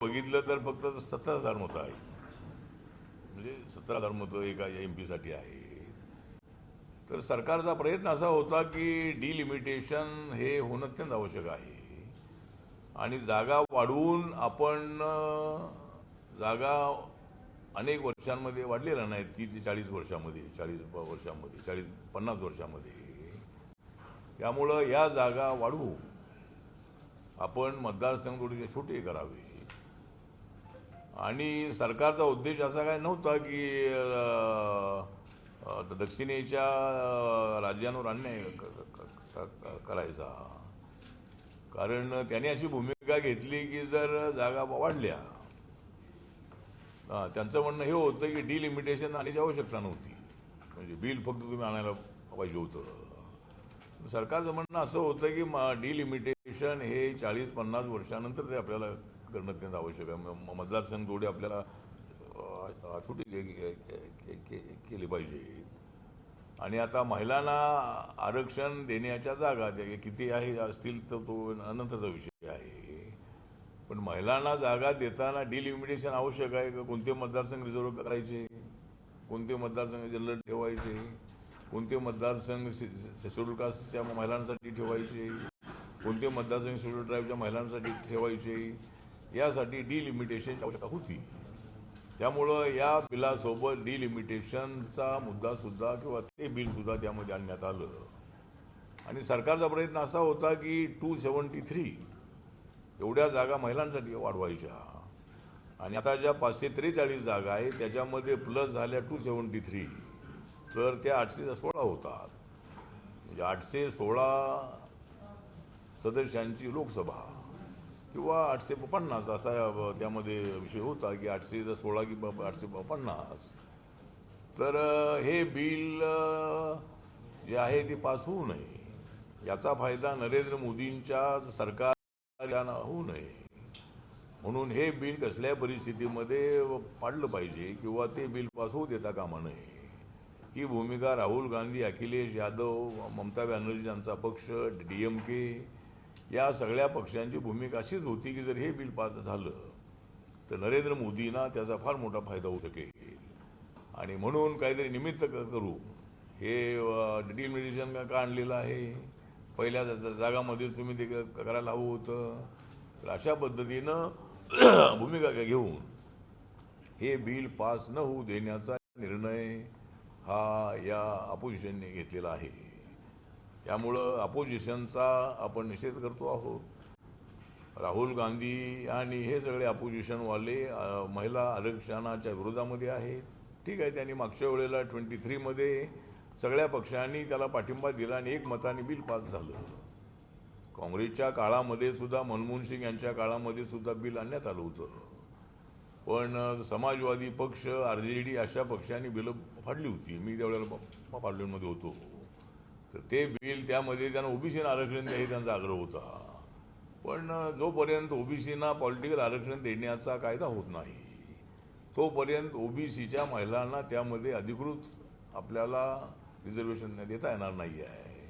बघितलं तर फक्त 17,000 मतं आहे, म्हणजे 17,000 मतं एका MP साठी आहे. तर सरकारचा प्रयत्न असा होता की डिलिमिटेशन हे होणं अत्यंत आवश्यक आहे आणि जागा वाढवून आपण जागा अनेक वर्षांमध्ये वाढलेल्या नाहीत, 30 ते 40 वर्षांमध्ये, 40 वर्षांमध्ये, 40-50 वर्षांमध्ये. त्यामुळं या जागा वाढवू, आपण मतदारसंघ थोडे छोटे करावे. आणि सरकारचा उद्देश असा काय नव्हता की दक्षिणेच्या राज्यांवर अन्याय करायचा. कारण त्याने अशी भूमिका घेतली की जर जागा वाढल्या, त्यांचं म्हणणं हे होतं की डिलिमिटेशन आणण्याची आवश्यकता नव्हती, म्हणजे बिल फक्त तुम्ही आणायला पाहिजे होतं. सरकारचं म्हणणं असं होतं की डिलिमिटेशन हे 40-50 वर्षानंतर ते आपल्याला करणं अत्यंत आवश्यक आहे. मतदारसंघ थोडे आपल्याला छोटी केली पाहिजे. आणि आता महिलांना आरक्षण देण्याच्या जागा किती आहे असतील तर तो नंतरचा विषय आहे. पण महिलांना जागा देताना डिलिमिटेशन आवश्यक आहे का? कोणते मतदारसंघ रिझर्व करायचे, कोणते मतदारसंघ जनरल ठेवायचे, कोणते मतदारसंघ शेड्यूल कास्टच्या महिलांसाठी ठेवायचे, कोणते मतदारसंघ शेड्यूल ट्राईबच्या महिलांसाठी ठेवायचे, यासाठी डिलिमिटेशनची आवश्यकता होती. त्यामुळं या बिलासोबत डिलिमिटेशनचा मुद्दासुद्धा किंवा ते बिलसुद्धा त्यामध्ये आणण्यात आलं. आणि सरकारचा प्रयत्न असा होता की 273 एवढ्या जागा महिलांसाठी वाढवायच्या. आणि आता ज्या 543 जागा आहेत त्याच्यामध्ये प्लस झाल्या 273, तर त्या 816 होतात. म्हणजे 816 सदस्यांची लोकसभा किंवा 850 असा त्यामध्ये विषय होता की 816 की 850. तर हे बिल जे आहे ते पास होऊ नये, याचा फायदा नरेंद्र मोदींच्या सरकारला होऊ नये, म्हणून हे बिल कसल्याही परिस्थितीमध्ये पाडलं पाहिजे किंवा ते बिल पास होऊ देता कामा नये. ही भूमिका राहुल गांधी, अखिलेश यादव, ममता बॅनर्जी यांचा पक्ष, DMK या सगळ्या पक्षांची भूमिका अशीच होती की जर हे बिल पास झालं तर नरेंद्र मोदींना त्याचा फार मोठा फायदा होऊ शकेल. आणि म्हणून काहीतरी निमित्त करू हे डिलिमिटेशन का आणलेलं आहे. पहिल्या जागामध्ये तुम्ही ते करायला हवं होतं. तर अशा पद्धतीनं भूमिका घेऊन हे बिल पास न होऊ देण्याचा निर्णय हा या अपोजिशनने घेतलेला आहे. त्यामुळं अपोजिशनचा आपण निषेध करतो आहोत. राहुल गांधी आणि हे सगळे अपोजिशनवाले महिला आरक्षणाच्या विरोधामध्ये आहेत. ठीक आहे, त्यांनी मागच्या वेळेला 23 मध्ये सगळ्या पक्षांनी त्याला पाठिंबा दिला आणि एक मताने बिल पास झालं. काँग्रेसच्या काळामध्ये सुद्धा, मनमोहन सिंग यांच्या काळामध्ये सुद्धा बिल आणण्यात आलं होतं. पण समाजवादी पक्ष, RJD अशा पक्षांनी बिलं फाडली होती. मी त्यावेळेला पार्लमेंटमध्ये होतो. तर ते बिल त्यामध्ये त्यांना OBCना आरक्षण द्या हे त्यांचा आग्रह होता. पण जोपर्यंत OBCना पॉलिटिकल आरक्षण देण्याचा कायदा होत नाही तोपर्यंत OBCच्या महिलांना त्यामध्ये अधिकृत आपल्याला रिझर्वेशन देता येणार नाही आहे.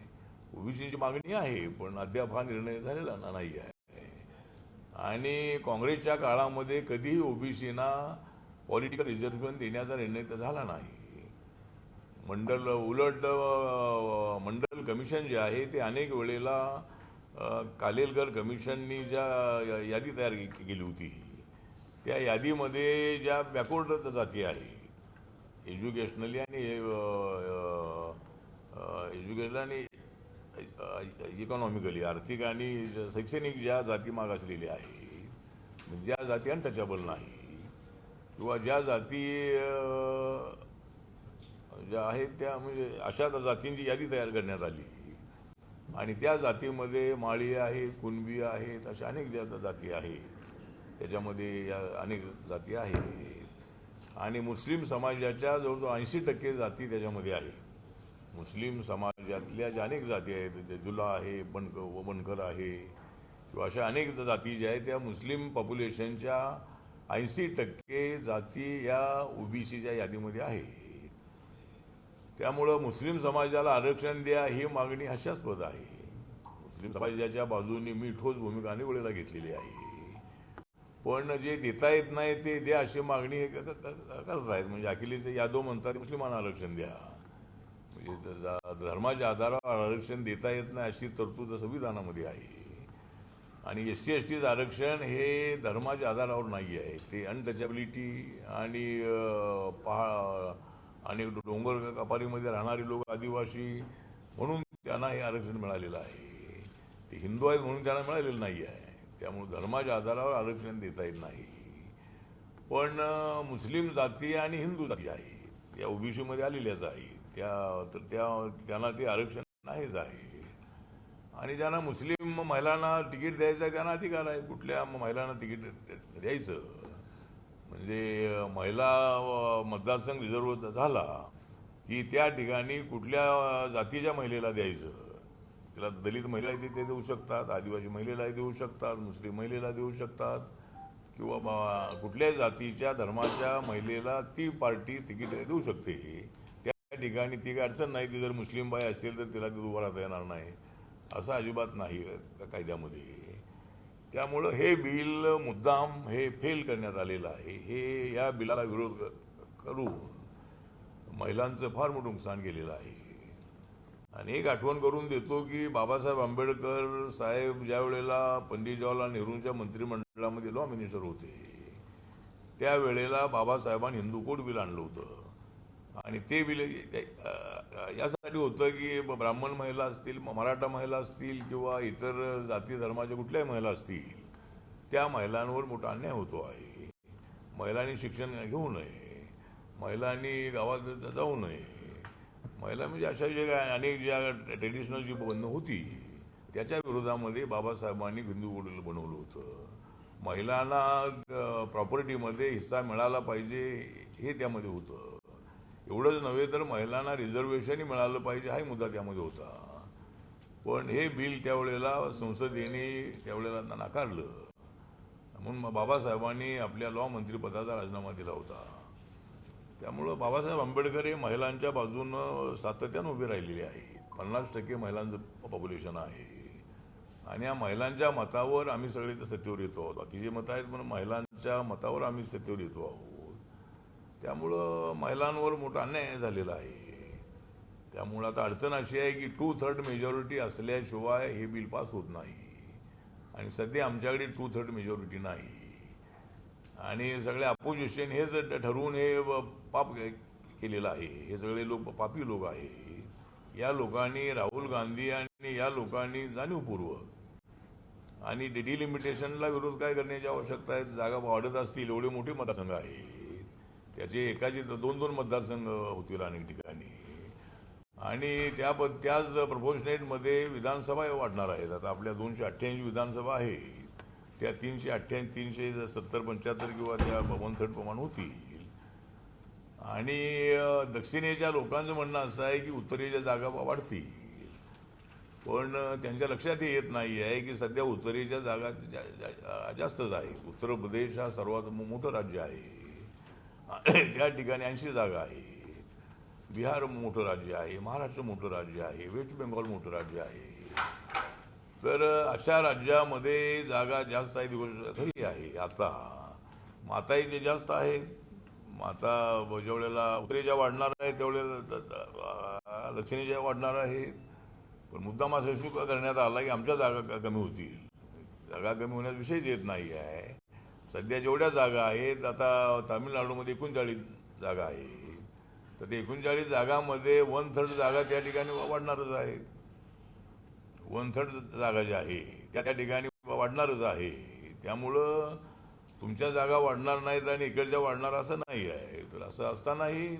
OBCची मागणी आहे पण अद्याप हा निर्णय झालेला नाही आहे. आणि काँग्रेसच्या काळामध्ये कधीही OBCना पॉलिटिकल रिझर्वेशन देण्याचा निर्णय तर झाला नाही. उलट मंडल कमिशन जे आहे ते अनेक वेळेला कालेलकर कमिशननी ज्या यादी तयार केली होती त्या यादीमध्ये ज्या बॅकवर्ड जाती आहेत एज्युकेशनली आणि इकॉनॉमिकली, आर्थिक आणि शैक्षणिक ज्या जाती मागासलेल्या आहेत, ज्या जाती अनटचेबल नाही किंवा ज्या जाती ज्या आहेत त्या म्हणजे अशा जातींची यादी तयार करण्यात आली. आणि त्या जातीमध्ये माळी आहेत, कुणबी आहेत, अशा अनेक जाती आहेत. त्याच्यामध्ये या अनेक जाती आहेत. आणि मुस्लिम समाजाच्या जवळजवळ 80% जाती त्याच्यामध्ये आहेत. मुस्लिम समाजातल्या ज्या अनेक जाती आहेत, जुला आहे, बनकर आहे किंवा अशा अनेक जाती ज्या आहेत त्या मुस्लिम पॉप्युलेशनच्या 80% जाती या OBCच्या यादीमध्ये आहेत. त्यामुळं मुस्लिम समाजाला आरक्षण द्या ही मागणी हास्यास्पद आहे. मुस्लिम समाजाच्या बाजूने मी ठोस भूमिका अनेक वेळेला घेतलेली आहे. पण जे देता येत नाही ते द्या अशी मागणी हे करत आहेत. म्हणजे अखिलेश यादव म्हणतात मुस्लिमांना आरक्षण द्या, म्हणजे धर्माच्या आधारावर आरक्षण देता येत नाही अशी तरतूद संविधानामध्ये आहे. आणि SC STचं आरक्षण हे धर्माच्या आधारावर नाही आहे, ते अनटचॅबिलिटी आणि आणि डोंगर कपारीमध्ये राहणारे लोक, आदिवासी म्हणून त्यांना हे आरक्षण मिळालेलं आहे. ते हिंदू आहेत म्हणून त्यांना मिळालेलं नाही आहे. त्यामुळे धर्माच्या आधारावर आरक्षण देता येत नाही. पण मुस्लिम जाती आणि हिंदू जाती आहे या OBC मध्ये आलेल्याच आहे, त्यांना ते आरक्षण नाहीच आहे. आणि ज्यांना मुस्लिम महिलांना तिकीट द्यायचं आहे त्यांना अधिकार आहे कुठल्या महिलांना तिकीट द्यायचं. म्हणजे महिला मतदारसंघ रिझर्व झाला की त्या ठिकाणी कुठल्या जातीच्या महिलेला द्यायचं. त्याला दलित महिला ते देऊ शकतात, आदिवासी महिलेलाही देऊ शकतात, मुस्लिम महिलेला देऊ शकतात, किंवा कुठल्याही जातीच्या धर्माच्या महिलेला ती पार्टी तिकीट देऊ शकते. त्या ठिकाणी ती काय अडचण नाही. ती जर मुस्लिम बाई असेल तर तिला उभं राहता येणार नाही असं अजिबात नाही कायद्यामध्ये. त्यामुळं हे बिल मुद्दाम हे फेल करण्यात आलेलं आहे. हे या बिलाला विरोध करून महिलांचं फार मोठं नुकसान केलेलं आहे. आणि एक आठवण करून देतो की बाबासाहेब आंबेडकर साहेब ज्या वेळेला पंडित जवाहरलाल नेहरूंच्या मंत्रिमंडळामध्ये लॉ मिनिस्टर होते त्यावेळेला बाबासाहेबांनी हिंदू कोड बिल आणलं होतं. आणि ते बिल यासाठी होतं की ब्राह्मण महिला असतील, मराठा महिला असतील, किंवा इतर जाती धर्माच्या कुठल्याही महिला असतील, त्या महिलांवर मोठा अन्याय होतो आहे. महिलांनी शिक्षण घेऊ नये, महिलांनी गावात जाऊ नये. महिला म्हणजे अशा जे अनेक ज्या ट्रेडिशनल जी बंधनं होती त्याच्या विरोधामध्ये बाबासाहेबांनी हिंदू कोड बनवलं होतं. महिलांना प्रॉपर्टीमध्ये हिस्सा मिळाला पाहिजे हे त्यामध्ये होतं. एवढंच नव्हे तर महिलांना रिझर्वेशनही मिळालं पाहिजे हाही मुद्दा त्यामध्ये होता. पण हे बिल त्यावेळेला संसदेने त्यावेळेला नाकारलं. म्हणून बाबासाहेबांनी आपल्या लॉ मंत्रिपदाचा राजीनामा दिला होता. त्यामुळं बाबासाहेब आंबेडकर हे महिलांच्या बाजूनं सातत्यानं उभे राहिलेले आहेत. 50% महिलांचं पॉप्युलेशन आहे. आणि या महिलांच्या मतावर आम्ही सगळे सत्तेवर येतो आहोत. बाकीचे मतं आहेत पण महिलांच्या मतावर आम्ही सत्तेवर येतो आहोत. त्यामुळं महिलांवर मोठा अन्याय झालेला आहे. त्यामुळं आता अडचण अशी आहे की 2/3 मेजॉरिटी असल्याशिवाय हे बिल पास होत नाही. आणि सध्या आमच्याकडे 2/3 मेजॉरिटी नाही. आणि सगळे अपोजिशन हेच ठरवून हे पाप केलेलं आहे. हे सगळे लोक पापी लोक आहे. या लोकांनी, राहुल गांधी आणि या लोकांनी जाणीवपूर्वक आणि डिलिमिटेशनला विरोध काय करण्याची आवश्यकता आहे. जागा वाढत असतील, एवढे मोठे मतदारसंघ आहेत, त्याचे एकाचे 2-2 मतदारसंघ होतील अनेक ठिकाणी. आणि त्याच प्रपोर्शनेटमध्ये विधानसभा वाढणार आहेत. आता आपल्या 288 विधानसभा आहेत, त्या 388, 370-75 किंवा त्या 1/3 प्रमाण होतील. आणि दक्षिणेच्या लोकांचं म्हणणं असं आहे की उत्तरेच्या जागा वाढतील. पण त्यांच्या लक्षात येत नाही आहे की सध्या उत्तरेच्या जागा जास्तच आहेत. उत्तर प्रदेश हा सर्वात मोठं राज्य आहे, त्या ठिकाणी 80 जागा आहेत. बिहार मोठं राज्य आहे, महाराष्ट्र मोठं राज्य आहे, वेस्ट बेंगॉल मोठं राज्य आहे. तर अशा राज्यामध्ये जागा जास्त आहे, दिवस खरी आहे. आता जे जास्त आहेत, आता ज्या वेळेला उत्तरेच्या वाढणार आहे त्यावेळेला दक्षिणेच्या वाढणार आहेत. पण मुद्दाम असा इश्यू करण्यात आला की आमच्या जागा कमी होतील. जागा कमी होण्याचा विषयच येत नाही आहे. सध्या जेवढ्या जागा आहेत, आता तामिळनाडूमध्ये 39 जागा आहेत, तर ते 39 जागामध्ये 1/3 जागा त्या ठिकाणी वाढणारच आहेत. 1/3 जागा ज्या आहे त्या ठिकाणी वाढणारच आहे. त्यामुळं तुमच्या जागा वाढणार नाहीत आणि इकडच्या वाढणार असं नाही आहे. तर असं असतानाही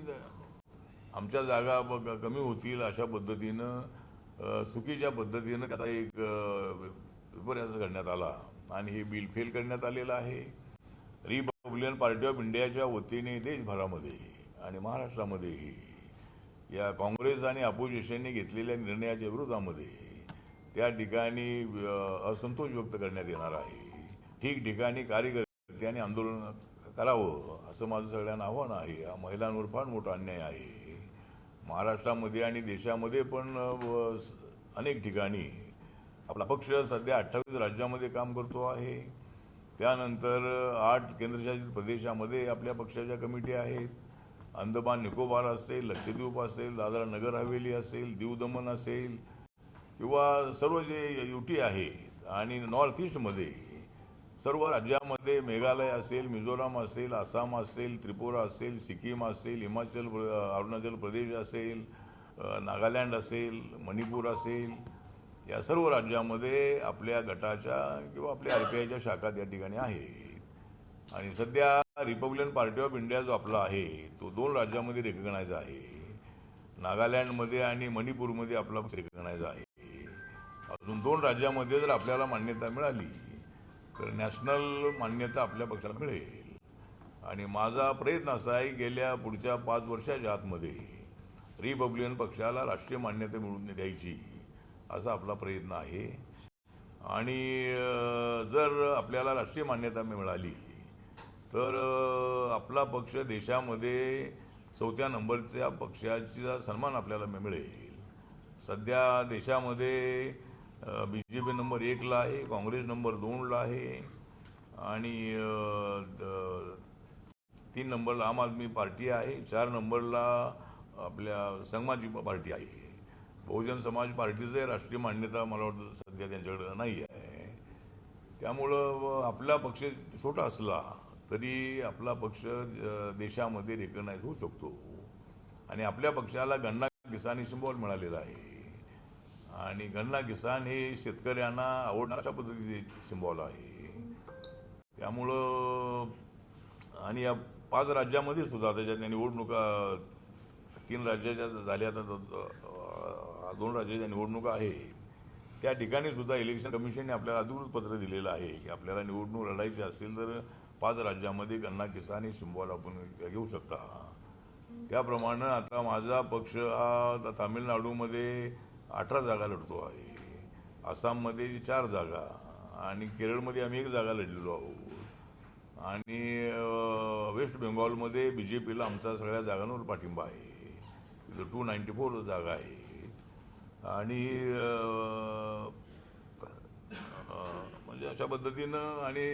आमच्या जागा कमी होतील अशा पद्धतीनं चुकीच्या पद्धतीनं त्याचा एक विपर्यास करण्यात आला आणि हे बिल फेल करण्यात आलेलं आहे. रिपब्लिकन पार्टी ऑफ इंडियाच्या वतीने देशभरामध्ये आणि महाराष्ट्रामध्येही या काँग्रेस आणि अपोजिशनने घेतलेल्या निर्णयाच्या विरोधामध्ये त्या ठिकाणी असंतोष व्यक्त करण्यात येणार आहे. ठिकठिकाणी कार्यकर्त्यांनी आंदोलन करावं असं माझं सगळ्यांना आव्हान आहे. या महिलांवर फार मोठा अन्याय आहे. महाराष्ट्रामध्ये आणि देशामध्ये पण अनेक ठिकाणी आपला पक्ष सध्या 28 राज्यामध्ये काम करतो आहे त्यानंतर 8 केंद्रशासित प्रदेशामध्ये आपल्या पक्षाच्या कमिटी आहेत. अंदमान निकोबार असेल, लक्षद्वीप असेल, दादरा नगर हवेली असेल, दीव दमन असेल किंवा सर्व जे युटी आहेत आणि नॉर्थ ईस्टमध्ये सर्व राज्यामध्ये मेघालय असेल, मिझोराम असेल, आसाम असेल, त्रिपुरा असेल, सिक्कीम असेल, अरुणाचल प्रदेश असेल, नागालँड असेल, मणिपूर असेल, या सर्व राज्यामध्ये आपल्या गटाच्या किंवा आपल्या RPIच्या शाखा त्या ठिकाणी आहेत. आणि सध्या रिपब्लिकन पार्टी ऑफ इंडिया जो आपला आहे तो 2 राज्यामध्ये रेकग्नाइज आहे. नागालँडमध्ये आणि मणिपूरमध्ये आपला पक्ष रेकग्नाइज आहे. अजून 2 राज्यामध्ये जर आपल्याला मान्यता मिळाली तर नॅशनल मान्यता आपल्या पक्षाला मिळेल. आणि माझा प्रयत्न असा आहे गेल्या पुढच्या 5 वर्षाच्या आतमध्ये रिपब्लिकन पक्षाला राष्ट्रीय मान्यता मिळवून द्यायची असा आपला प्रयत्न आहे. आणि जर आपल्याला राष्ट्रीय मान्यता मिळाली तर आपला पक्ष देशामध्ये 4थ्या नंबरच्या पक्षाचा सन्मान आपल्याला मिळेल. सध्या देशामध्ये BJP नंबर 1ला आहे, काँग्रेस नंबर 2ला आहे आणि 3 नंबरला आम आदमी पार्टी आहे, 4 नंबरला आपल्या समाजवादी पार्टी आहे. बहुजन समाज पार्टीचं राष्ट्रीय मान्यता मला वाटतं सध्या त्यांच्याकडे नाही आहे. त्यामुळं आपला पक्ष छोटा असला तरी आपला पक्ष देशामध्ये रेकग्नाइज होऊ शकतो. आणि आपल्या पक्षाला गन्ना किसान सिम्बॉल मिळालेला आहे. आणि गन्ना किसान हे शेतकऱ्यांना आवडणाऱ्या पद्धतीचे सिम्बॉल आहे. त्यामुळं आणि या 5 राज्यामध्ये सुद्धा त्याच्या निवडणुका 3 राज्याच्या झाल्या, आता 2 राज्याच्या निवडणुका आहेत. त्या ठिकाणी सुद्धा इलेक्शन कमिशनने आपल्याला अधिकृत पत्र दिलेलं आहे की आपल्याला निवडणूक लढायची असेल तर 5 राज्यामध्ये गन्ना किसान हे सिम्बॉल आपण घेऊ शकता. त्याप्रमाणे आता माझा पक्ष हा तामिळनाडूमध्ये 18 जागा लढतो आहे, आसाममध्ये 4 जागा आणि केरळमध्ये आम्ही 1 जागा लढलेलो आहोत. आणि वेस्ट बेंगॉलमध्ये BJPला आमचा सगळ्या जागांवर पाठिंबा आहे. 294 जागा आहे. आणि म्हणजे अशा पद्धतीनं आणि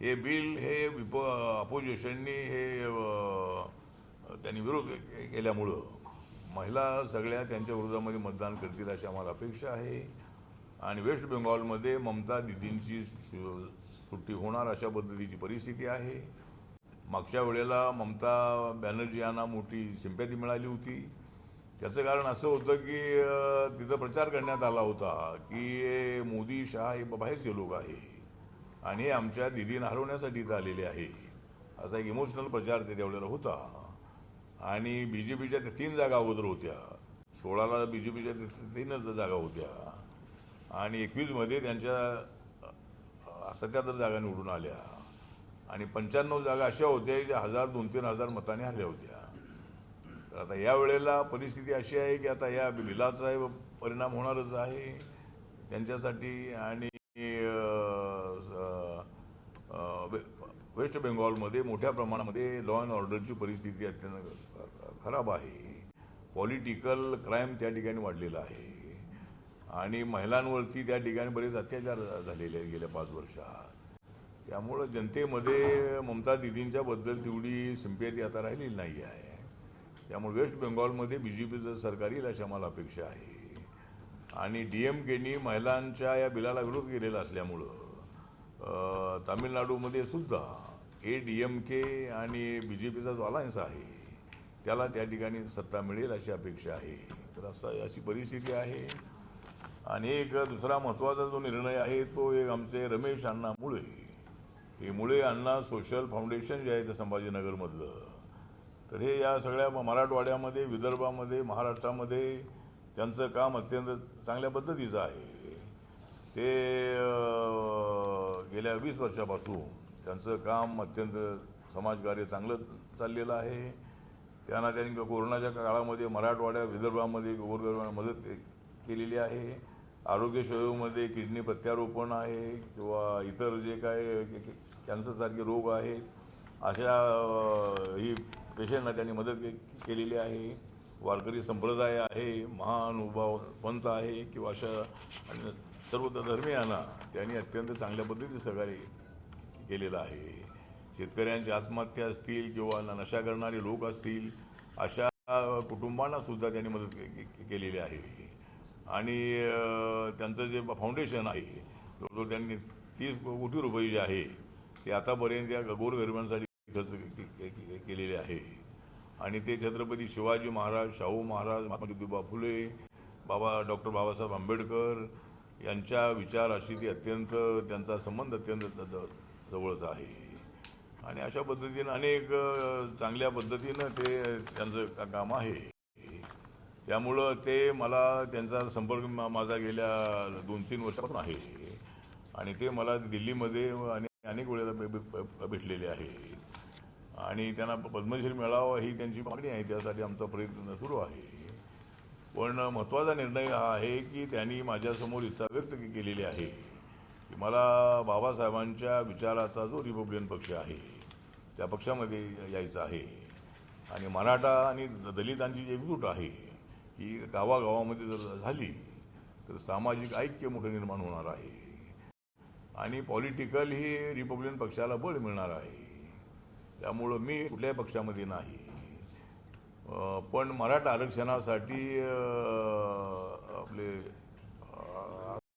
हे बिल हे अपोजिशननी हे त्यांनी विरोध केल्यामुळं महिला सगळ्या त्यांच्या विरोधामध्ये मतदान करतील अशी आम्हाला अपेक्षा आहे. आणि वेस्ट बेंगॉलमध्ये ममता दिदींची सुट्टी होणार अशा पद्धतीची परिस्थिती आहे. मागच्या वेळेला ममता बॅनर्जी यांना मोठी सिंपॅथी मिळाली होती. त्याचं कारण असं होतं की तिथं प्रचार करण्यात आला होता की मोदी शहा हे बाहेरचे लोक आहे आणि हे आमच्या दिदींना हरवण्यासाठी इथं आलेले आहे असा एक इमोशनल प्रचार त्यावेळेला होता. आणि BJPच्या 3 जागा अगोदर होत्या. 16ला BJPच्या 3 जागा होत्या आणि 21मध्ये त्यांच्या 77 जागा निवडून आल्या आणि 95 जागा अशा होत्या ज्या 1000-2,000 मतांनी हरल्या होत्या. तर आता या वेळेला परिस्थिती अशी आहे की आता या बिलाचा परिणाम होणारच आहे त्यांच्यासाठी. आणि वेस्ट बेंगॉलमध्ये मोठ्या प्रमाणामध्ये लॉ अँड ऑर्डरची परिस्थिती अत्यंत खराब आहे. पॉलिटिकल क्राईम त्या ठिकाणी वाढलेला आहे आणि महिलांवरती त्या ठिकाणी बरेच अत्याचार झालेले आहेत गेल्या 5 वर्षात. त्यामुळं जनतेमध्ये ममता दिदींच्याबद्दल तेवढी सिंपॅथी आता राहिलेली नाही आहे. त्यामुळे वेस्ट बेंगॉलमध्ये BJPचं सरकार येईल अशी आम्हाला अपेक्षा आहे. आणि DMKनी महिलांच्या या बिलाला विरोध केलेला असल्यामुळं तामिळनाडूमध्ये सुद्धा ADMK आणि BJPचा जो अलायन्स आहे त्याला त्या ठिकाणी सत्ता मिळेल अशी अपेक्षा आहे. तर अशी परिस्थिती आहे. आणि एक दुसरा महत्त्वाचा जो निर्णय आहे तो एक आमचे रमेश अण्णा मुळे, हे मुळे अण्णा सोशल फाउंडेशन जे आहे ते संभाजीनगरमधलं, तर हे या सगळ्या मराठवाड्यामध्ये, विदर्भामध्ये, महाराष्ट्रामध्ये त्यांचं काम अत्यंत चांगल्या पद्धतीचं आहे. ते गेल्या 20 वर्षापासून त्यांचं काम अत्यंत समाजकार्य चांगलं चाललेलं आहे. त्यांना कोरोनाच्या काळामध्ये मराठवाड्या, विदर्भामध्ये गोरगरिबांना मदत केलेली आहे. आरोग्य सेवेमध्ये किडनी प्रत्यारोपण आहे किंवा इतर जे काय कॅन्सरसारखे रोग आहेत अशा ही पेशंटना त्यांनी मदत केलेली आहे. वारकरी संप्रदाय आहे, महानुभाव पंथ आहे किंवा अशा सर्व धर्मीयांना त्यांनी अत्यंत चांगल्या पद्धतीने सहकार्य केलेलं आहे. शेतकऱ्यांची आत्महत्या असतील किंवा नशा करणारे लोक असतील अशा कुटुंबांना सुद्धा त्यांनी मदत केलेली आहे. आणि त्यांचं जे फाउंडेशन आहे जवळजवळ त्यांनी 30 कोटी रुपये जे आहे ते आतापर्यंत या गोरगरिबांसाठी खर्च केलेले आहे. आणि ते छत्रपती शिवाजी महाराज, शाहू महाराज, महात्मा ज्योतिबा फुले, डॉक्टर बाबासाहेब आंबेडकर यांच्या विचाराशी ते अत्यंत त्यांचा संबंध अत्यंत जवळचा आहे. आणि अशा पद्धतीनं अनेक चांगल्या पद्धतीनं ते त्यांचं काम आहे. त्यामुळं ते मला त्यांचा संपर्क माझा गेल्या 2-3 वर्षापासून आहे. आणि ते मला दिल्लीमध्ये अनेक वेळेला भेटलेले आहेत. आणि त्यांना पद्मश्री मिळावा ही त्यांची मागणी आहे. त्यासाठी आमचा प्रयत्न सुरू आहे. पण महत्त्वाचा निर्णय हा आहे की त्यांनी माझ्यासमोर इच्छा व्यक्त केलेली आहे की मला बाबासाहेबांच्या विचाराचा जो रिपब्लिकन पक्ष आहे त्या पक्षामध्ये यायचं आहे. आणि मराठा आणि दलितांची जी एकजूट आहे ही गावागावामध्ये जर झाली तर सामाजिक ऐक्य मोठं निर्माण होणार आहे. आणि पॉलिटिकल ही रिपब्लिकन पक्षाला बळ मिळणार आहे. त्यामुळं मी कुठल्याही पक्षामध्ये नाही. पण मराठा आरक्षणासाठी आपले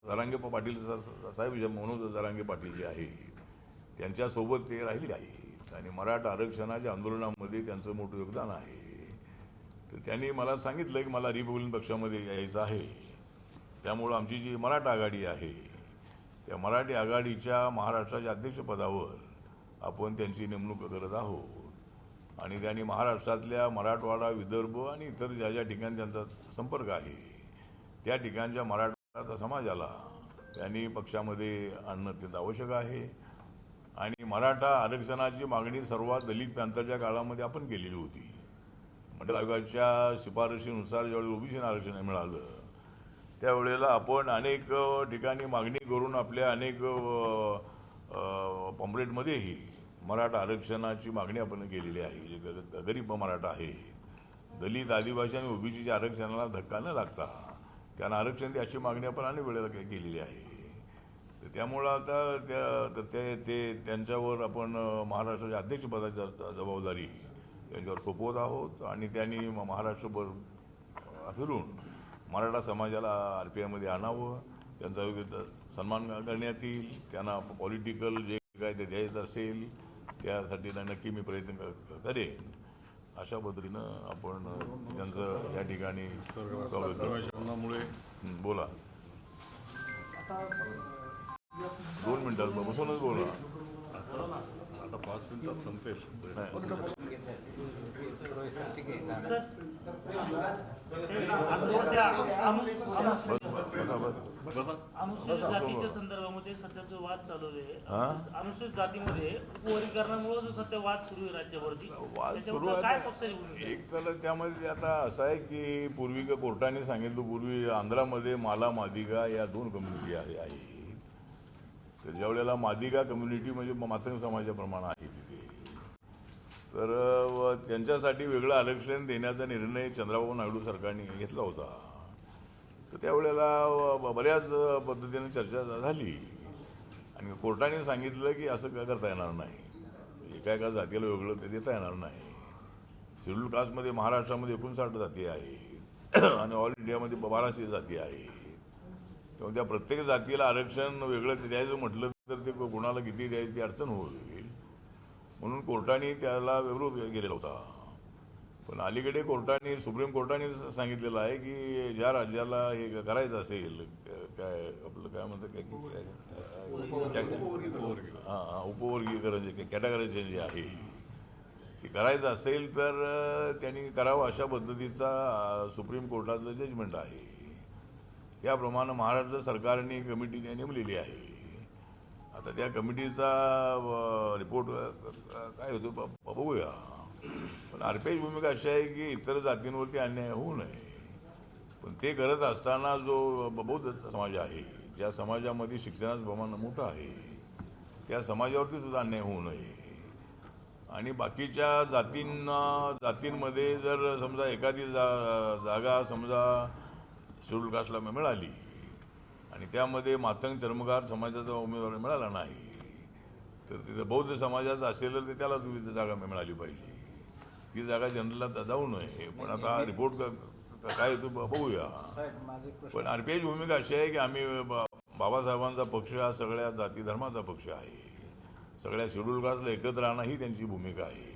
जरांगे पाटील साहेब मनोज जरांगे पाटील जे आहे त्यांच्यासोबत ते राहिले आहेत. आणि मराठा आरक्षणाच्या आंदोलनामध्ये त्यांचं मोठं योगदान आहे. तर त्यांनी मला सांगितलं की मला रिपब्लिकन पक्षामध्ये यायचं आहे. त्यामुळं आमची जी मराठा आघाडी आहे त्या मराठी आघाडीच्या महाराष्ट्राच्या अध्यक्षपदावर आपण त्यांची नेमणूक करत आहोत. आणि त्यांनी महाराष्ट्रातल्या मराठवाडा, विदर्भ आणि इतर ज्या ज्या ठिकाणी त्यांचा संपर्क आहे त्या ठिकाणच्या मराठा समाजाला त्यांनी पक्षामध्ये आणणं अत्यंत आवश्यक आहे. आणि मराठा आरक्षणाची मागणी सर्वात दलित पॅंथरच्या काळामध्ये आपण केलेली होती. मंडल आयोगाच्या शिफारशीनुसार ज्यावेळी ओबीसी आरक्षण मिळालं त्यावेळेला आपण अनेक ठिकाणी मागणी करून आपल्या अनेक पॉम्पलेटमध्येही मराठा आरक्षणाची मागणी आपण केलेली आहे. जे गरीब मराठा आहे, दलित, आदिवासी आणि ओबीसीच्या आरक्षणाला धक्का न लागता त्यांना आरक्षण द्या अशी मागणी आपण अनेक वेळेला केलेली आहे. तर त्यामुळं आता त्यांच्यावर आपण महाराष्ट्राच्या अध्यक्षपदाची जबाबदारी त्यांच्यावर सोपवत आहोत. आणि त्यांनी महाराष्ट्रभर फिरून मराठा समाजाला RPIमध्ये आणावं, त्यांचा योग्य सन्मान करण्यात येईल. त्यांना पॉलिटिकल जे काय ते द्यायचं असेल त्यासाठी नक्की मी प्रयत्न करेन. अशा पद्धतीनं आपण त्यांचं या ठिकाणी स्वागत करण्यामुळे बोला 2 मिनिटात बसूनच बोला. आता 5 मिनिटात संपेल. अनुसूचित जातीच्या संदर्भामध्ये सध्या जो वाद चालू आहे, अनुसूचित जातीमध्ये उपवर्गीकरणामुळे जो सध्या वाद सुरू आहे राज्यावरती, वाद सुरू आहे. एक तर त्यामध्ये आता असं आहे की पूर्वी कोर्टाने सांगितलं, पूर्वी आंध्रामध्ये माला मादिगा या 2 कम्युनिटी आहेत. तर ज्यावेळेला मादिगा कम्युनिटी म्हणजे मातंग समाजाप्रमाणे आहे तिथे, तर त्यांच्यासाठी वेगळं आरक्षण देण्याचा निर्णय चंद्रबाबू नायडू सरकारने घेतला होता. तर त्यावेळेला बऱ्याच पद्धतीने चर्चा झाली आणि कोर्टाने सांगितलं की असं काय करता येणार नाही, एका जातीला वेगळं ते देता येणार नाही. शेड्यूल कास्टमध्ये महाराष्ट्रामध्ये 59 जाती आहेत आणि ऑल इंडियामध्ये 1200 जाती आहेत. तेव्हा त्या प्रत्येक जातीला आरक्षण वेगळं द्यायचं म्हटलं तर ते कोणाला किती द्यायची अडचण होईल. म्हणून कोर्टाने त्याला विरोध केलेला होता. पण अलीकडे सुप्रीम कोर्टाने सांगितलेलं आहे की ज्या राज्याला हे करायचं असेल, काय आपलं काय म्हणतं उपवर्गीकरण जे कॅटेगरायझेशन जे आहे ते करायचं असेल तर त्यांनी करावं अशा पद्धतीचा सुप्रीम कोर्टाचं जजमेंट आहे. त्याप्रमाणे महाराष्ट्र सरकारने कमिटी नेमलेली आहे. आता त्या कमिटीचा रिपोर्ट काय होतो बघूया. पण RPIची भूमिका अशी आहे की इतर जातींवरती अन्याय होऊ नये. पण ते करत असताना जो बौद्ध समाज आहे, ज्या समाजामध्ये शिक्षणाचं प्रमाण मोठं आहे, त्या समाजावरती सुद्धा अन्याय होऊ नये. आणि बाकीच्या जातींमध्ये जर समजा एखादी जागा समजा शेड्यूल कास्टला मिळाली आणि त्यामध्ये मातंग चर्मकार समाजाचा उमेदवार मिळाला नाही तर तिथं बौद्ध समाजाचं असेल तर त्याला तुम्ही जागा मिळाली पाहिजे. ती जागा जनरलला जाऊ नये. पण आता रिपोर्ट काय येतो बघूया. पण आरपीआयची भूमिका अशी आहे की आम्ही बाबासाहेबांचा पक्ष हा सगळ्या जाती धर्माचा पक्ष आहे. सगळ्या शेड्यूल कास्टला एकत्र आणणं ही त्यांची भूमिका आहे.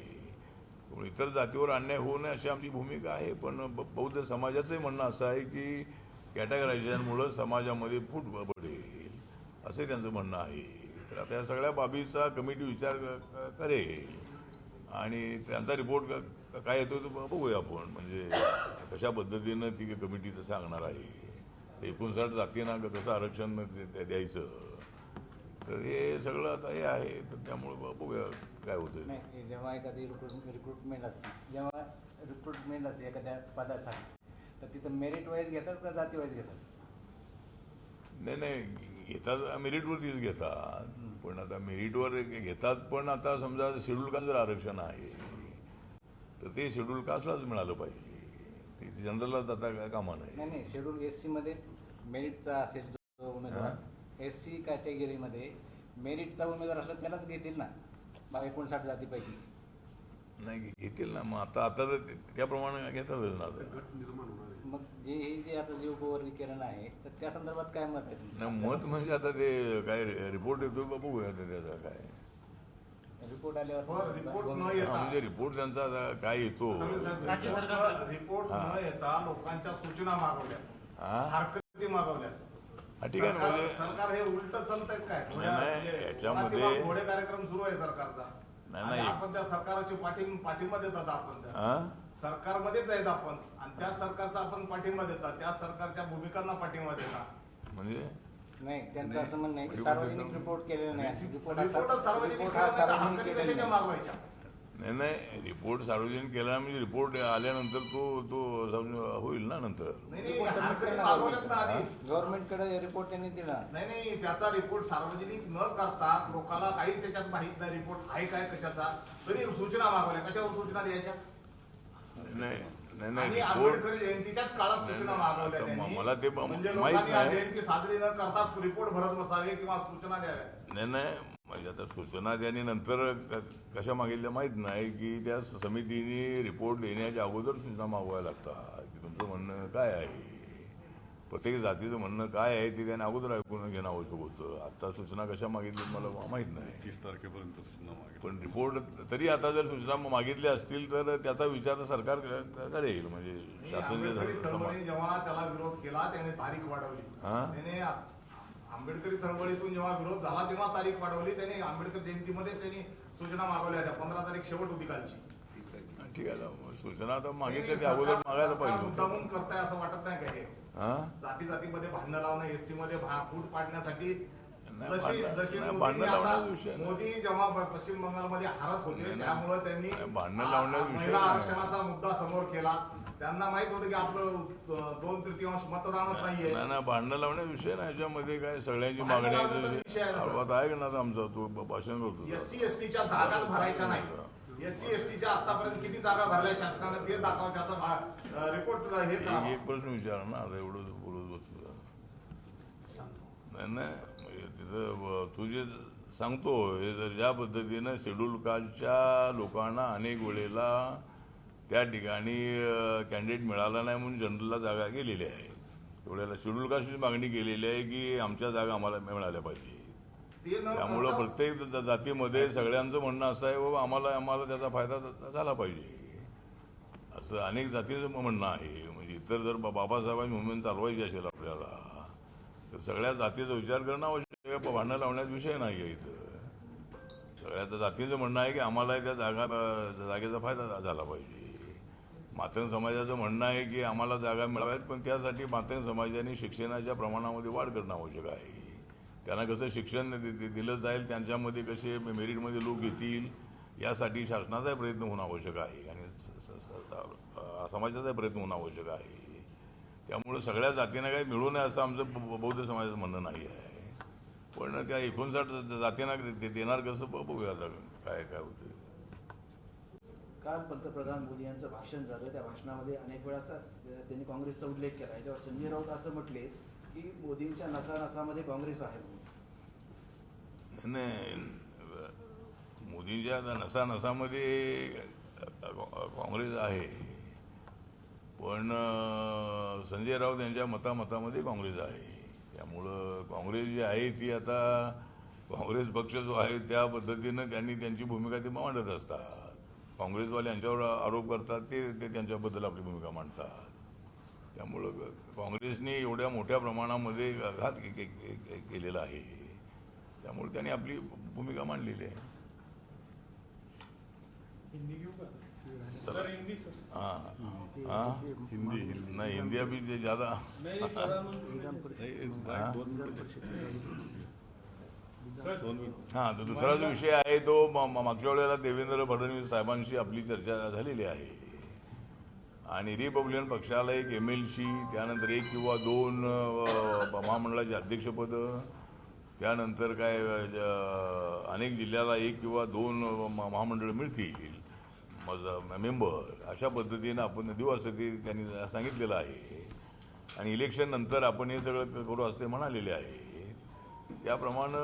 इतर जातीवर अन्याय होऊ नये अशी आमची भूमिका आहे. पण बौद्ध समाजाचंही म्हणणं असं आहे की कॅटेगरायझेशनमुळं समाजामध्ये फूट पडेल असं त्यांचं म्हणणं आहे. तर आता या सगळ्या बाबीचा कमिटी विचार करेल आणि त्यांचा रिपोर्ट काय येतो तो बघूया आपण. म्हणजे कशा पद्धतीनं ती कमिटी तर सांगणार आहे. 59 जातींना कसं आरक्षण द्यायचं तर हे सगळं आता हे आहे. तर त्यामुळे बघूया काय होतं. नाही, जेव्हा एखादी रिक्रुटमेंट असते, जेव्हा रिक्रुटमेंट असते एखाद्या पदासाठी, तर तिथं मेरिट वाईज घेतात का जाती वाईज घेतात? नाही घेतात, मेरिटवरतीच घेतात. पण आता मेरिटवर घेतात. पण आता समजा शेड्यूल कास्ट जर आरक्षण आहे तर ते शेड्यूल कास्टलाच मिळालं पाहिजे. ते जनरलला जाता काय कामा नाही. नाही, शेड्यूल SC मध्ये मेरिटचा असेल जो उमेदवार, SC कॅटेगरीमध्ये मेरिटचा उमेदवार असला त्यालाच घेतील ना 59 जातीपैकी. नाही घेतील ना. मग आता तर त्याप्रमाणे घेतातच ना. मग जे आता जे उपवर्गीकरण आहे तर त्या संदर्भात काय मत आहे तुमचं? नाही मत म्हणजे आता ते काय रिपोर्ट येतो बघूया त्याचा काय रिपोर्ट आल्यावर रिपोर्ट न म्हणजे रिपोर्ट त्यांचा आता काय येतो. रिपोर्ट न येता लोकांच्या सूचना मागवल्या, हरकती मागवल्या. ठीक आहे ना. म्हणजे सरकार हे उलट चालतंय काय? नाही याच्यामध्ये घोडे कार्यक्रम सुरू आहे सरकारचा. नाही आपण त्या सरकारची पाठिंबा देतात. आपण सरकारमध्येच आहेत आपण आणि त्या सरकारचा आपण पाठिंबा देतात. त्या सरकारच्या भूमिकांना पाठिंबा देतात. म्हणजे नाही, त्यांचं असं म्हणणं आहे की सार्वजनिक रिपोर्ट केलेला नाही. रिपोर्ट सार्वजनिक कशाच्या मागवायच्या? नाही रिपोर्ट सार्वजनिक केला म्हणजे रिपोर्ट आल्यानंतर तो होईल ना नंतर. गव्हर्नमेंटकडे रिपोर्ट त्यांनी दिला नाही त्याचा रिपोर्ट सार्वजनिक न करता लोकांना काहीच त्याच्यात माहित नाही रिपोर्ट आहे काय कशाचा, तरी सूचना मागवल्या. कशावर सूचना द्यायच्या? नाही रिपोर्ट आंबेडकर जयंतीच्याच काळात सूचना मागवल्या त्यांनी. मला ते म्हणजे माहित लोकांनी नाही. जयंती साजरी न करता रिपोर्ट भरत बसावे किंवा सूचना द्याव्या. नाही म्हणजे आता सूचना त्यांनी नंतर कशा मागितल्या माहीत नाही की त्या समितीने रिपोर्ट देण्याच्या अगोदर सूचना मागवायला लागतात की तुमचं म्हणणं काय आहे, प्रत्येक जातीचं म्हणणं काय आहे ते त्याने अगोदर ऐकून घेणं आवश्यक होतं. आता सूचना कशा मागितली मला माहीत नाही. 30 तारखेपर्यंत सूचना मागितली. पण रिपोर्ट तरी आता जर सूचना मागितल्या असतील तर त्याचा विचार सरकार करेल. म्हणजे शासन जेव्हा त्याला विरोध केला त्याने तारीख वाढवली. त्याने आंबेडकरी चळवळीतून जेव्हा विरोध झाला तेव्हा तारीख वाढवली. त्यांनी आंबेडकर जयंतीमध्ये त्यांनी सूचना मागवल्या होत्या. 15 तारीख शेवट होती कालची. ठीक आहे सूचना आता मागितल्या त्या अगोदर मागायला पाहिजे. मुद्दामून करताय असं वाटत नाही का? हे जातीमध्ये भांडणं लावणं, SC मध्ये फूट पाडण्यासाठी. जशी मोदी जेव्हा पश्चिम बंगालमध्ये हारत होते त्यामुळे त्यांनी महिला आरक्षणाचा मुद्दा समोर केला. त्यांना माहित होतं की आपलं 2/3 मतदानच नाहीये. नाही भांडणं लावण्याचा विषय नाही. याच्यामध्ये काय सगळ्यांची मागणी आहे ना. आमचा तो भाषण करतो. SC STच्या जागा भरायच्या नाही. SC STच्या आतापर्यंत किती जागा भरल्या शासनाने ते दाखवा. त्याचा रिपोर्ट हे एक प्रश्न विचार ना. आता एवढं बोलत बसतो नाही तिथं तू जे सांगतो हे जर ज्या पद्धतीनं शेड्यूल कास्टच्या लोकांना अनेक वेळेला त्या ठिकाणी कॅन्डिडेट मिळाला नाही म्हणून जनरलला जागा गेलेली आहे. एवढ्याला शेड्यूल कास्टची मागणी केलेली आहे की आमच्या जागा आम्हाला मिळाल्या पाहिजे. त्यामुळं प्रत्येक जातीमध्ये सगळ्यांचं म्हणणं असं आहे बाबा आम्हाला त्याचा फायदा झाला पाहिजे असं अनेक जातीचं म्हणणं आहे. म्हणजे इतर जर बाबासाहेबांची मुवमेंट चालवायची असेल आपल्याला तर सगळ्या जातीचा विचार करणं आवश्यक आहे. भांडणं लावण्याचा विषय नाही आहे. इथं सगळ्या जातीचं म्हणणं आहे की आम्हाला त्या जागेचा फायदा झाला पाहिजे. मातंग समाजाचं म्हणणं आहे की आम्हाला जागा मिळाव्यात पण त्यासाठी मातंग समाजाने शिक्षणाच्या प्रमाणामध्ये वाढ करणं आवश्यक आहे. त्यांना कसं शिक्षण दिलं जाईल, त्यांच्यामध्ये कसे मेरिटमध्ये लोक येतील यासाठी शासनाचा प्रयत्न होणं आवश्यक आहे आणि समाजाचा प्रयत्न होणं आवश्यक आहे. त्यामुळे सगळ्या जातींना काही मिळू नये असं आमचं बौद्ध समाजाचं म्हणणं नाही आहे. पण त्या 59 जातींना देणार कसं बघूया आता काय होतं. काल पंतप्रधान मोदी यांचं भाषण झालं. त्या भाषणामध्ये अनेक वेळा त्यांनी काँग्रेसचा उल्लेख केला. याच्यावर संजय राऊत असं म्हटले की मोदींच्या नसानसामध्ये काँग्रेस आहे. नाही मोदींच्या नसानसामध्ये काँग्रेस आहे, पण संजय राऊत यांच्या मतामध्ये काँग्रेस आहे. त्यामुळं काँग्रेस जी आहे ती आता काँग्रेस पक्ष जो आहे त्या पद्धतीनं त्यांनी त्यांची भूमिका ती मांडत असतात. काँग्रेसवाले यांच्यावर आरोप करतात ते त्यांच्याबद्दल आपली भूमिका मांडतात. त्यामुळं काँग्रेसने एवढ्या मोठ्या प्रमाणामध्ये घात केलेला आहे, त्यामुळे त्यांनी आपली भूमिका मांडलेली आहे. नहीं हिंदी अभी ज्यादा तो दुसरा जो विषय आहे तो मागच्या वेळेला देवेंद्र फडणवीस साहेबांशी आपली चर्चा झालेली आहे आणि रिपब्लिकन पक्षाला एक MLC, त्यानंतर 1 किंवा 2 महामंडळाचे अध्यक्षपद, त्यानंतर काय अनेक जिल्ह्याला 1 किंवा 2 महामंडळ मिळतील मेंबर, अशा पद्धतीनं आपण देऊ असं ते त्यांनी सांगितलेलं आहे. आणि इलेक्शन नंतर आपण हे सगळं करू असं ते म्हणालेले आहे. त्याप्रमाणे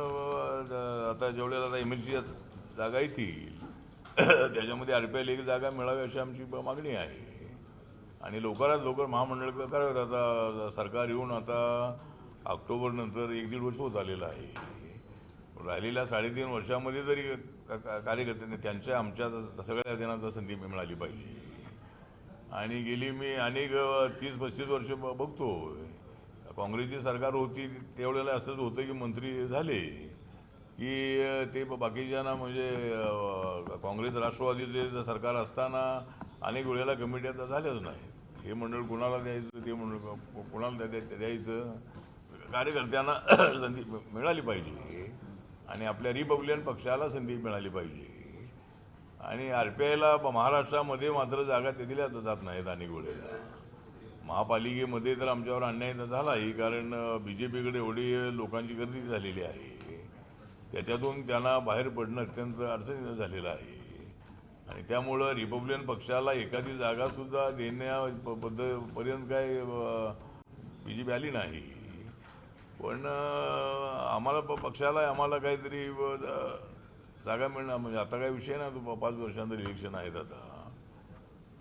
आता जेवढ्याला आता MLC जागा येतील त्याच्यामध्ये RPL 1 जागा मिळावी अशी आमची मागणी आहे. आणि लवकरात लवकर महामंडळ करावेत. आता सरकार येऊन आता ऑक्टोबर नंतर 1-1.5 वर्ष होत आलेलं आहे. राहिलेल्या 3.5 वर्षामध्ये जरी कार्यकर्त्यांनी त्यांच्या आमच्या सगळ्या जणांना संधी मिळाली पाहिजे. आणि गेली मी अनेक 30-35 वर्ष बघतो काँग्रेसची सरकार होती त्यावेळेला असंच होतं की मंत्री झाले की ते बाकीच्यांना म्हणजे काँग्रेस राष्ट्रवादीचे सरकार असताना अनेक वेळेला कमिट्या तर झाल्याच नाही. हे मंडळ कुणाला द्यायचं, ते मंडळ कुणाला द्यायचं, कार्यकर्त्यांना संधी मिळाली पाहिजे आणि आपल्या रिपब्लिकन पक्षाला संधी मिळाली पाहिजे. आणि RPIला महाराष्ट्रामध्ये मात्र जागा ते दिल्या जात नाहीत. अनेक वेळेला महापालिकेमध्ये तर आमच्यावर अन्याय झाला आहे, कारण BJPकडे एवढी लोकांची गर्दी झालेली आहे, त्याच्यातून त्यांना बाहेर पडणं अत्यंत अडचणीचं झालेलं आहे. आणि त्यामुळं रिपब्लिकन पक्षाला एखादी जागासुद्धा देण्यापर्यंत काय BJP आली नाही. पण आम्हाला पक्षाला आम्हाला काहीतरी जागा मिळणार, म्हणजे आता काही विषय नाही, तो 5 वर्षांतर इलेक्शन आहेत आता.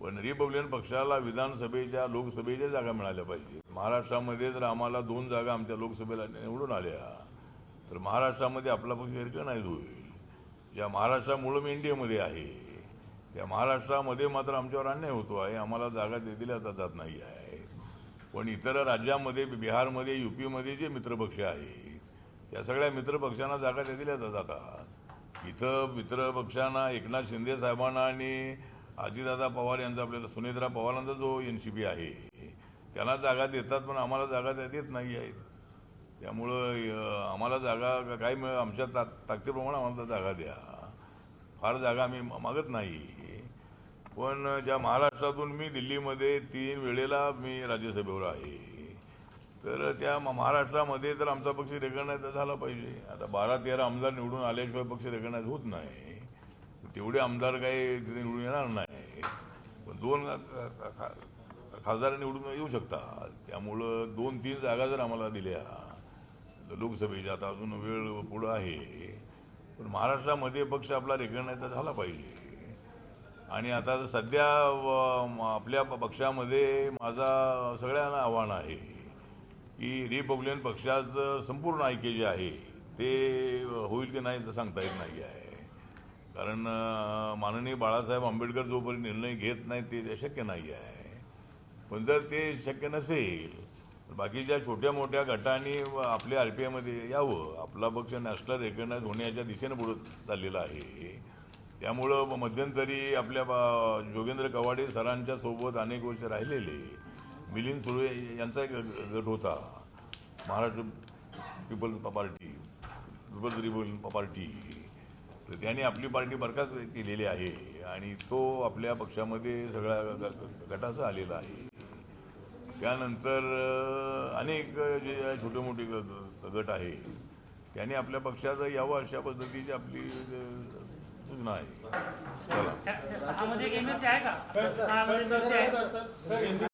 पण रिपब्लिकन पक्षाला विधानसभेच्या लोकसभेच्या जागा मिळाल्या पाहिजे. महाराष्ट्रामध्ये जर आम्हाला 2 जागा आमच्या लोकसभेला निवडून आल्या तर महाराष्ट्रामध्ये आपला पक्ष रिकग्नाइज होईल. ज्या महाराष्ट्रामुळं मी इंडियामध्ये आहे त्या महाराष्ट्रामध्ये मात्र आमच्यावर अन्याय होतो आहे, आम्हाला जागा दिल्या जात नाही आहे. पण इतर राज्यामध्ये बिहारमध्ये UPमध्ये जे मित्रपक्ष आहे त्या सगळ्या मित्रपक्षांना जागा दिल्या जातात. इथं मित्रपक्षांना एकनाथ शिंदे साहेबांना आणि अजितदादा पवार यांचा, आपल्याला सुनेत्रा पवारांचा जो NCP आहे त्यांना जागा देतात, पण आम्हाला जागा देत नाही आहेत. त्यामुळं आम्हाला जागा काय आमच्या ताकदीप्रमाणे आम्हाला जागा द्या, फार जागा आम्ही मागत नाही. पण ज्या महाराष्ट्रातून मी दिल्लीमध्ये 3 वेळेला मी राज्यसभेवर आहे, तर त्या महाराष्ट्रामध्ये तर आमचा पक्ष रेकग्नाइज झाला पाहिजे. आता 12-13 आमदार निवडून आल्याशिवाय पक्ष रेकग्नाइज होत नाही. तेवढे आमदार काही निवडून येणार नाही, पण 2 खासदार निवडून येऊ शकतात. त्यामुळं 2-3 जागा जर आम्हाला दिल्या लोकसभेच्या, आता अजून वेळ पुढं आहे, पण महाराष्ट्रामध्ये पक्ष आपला रेकग्नाइज झाला पाहिजे. आणि आता सध्या आपल्या पक्षामध्ये माझा सगळ्यांना आव्हान आहे की रिपब्लिकन पक्षाचं संपूर्ण ऐक्य जे आहे ते होईल की नाही तर सांगता येत नाही आहे. कारण माननीय बाळासाहेब आंबेडकर जोपर्यंत निर्णय घेत नाही ते शक्य नाही आहे. पण जर ते शक्य नसेल तर बाकीच्या छोट्या मोठ्या गटांनी आपल्या RPIमध्ये यावं. आपला पक्ष नॅशनल रेकग्नाइज होण्याच्या दिशेने पुढे चाललेला आहे. त्यामुळं मध्यंतरी आपल्या जोगेंद्र कवाडे सरांच्या सोबत अनेक वर्ष राहिलेले मिलिंद सुर्वे यांचा एक गट होता, महाराष्ट्र पीपल्स रिपब्लिकन पार्टी. तर त्यांनी आपली पार्टी बरखास्त केलेली आहे आणि तो आपल्या पक्षामध्ये सगळ्या गटाचा आलेला आहे. त्यानंतर अनेक जे छोटे मोठे गट आहे त्यांनी आपल्या पक्षात यावं अशा पद्धतीची आपली सूचना आहे. चला. 6 मध्ये MLC आहे का? 6 मध्ये MLC आहे.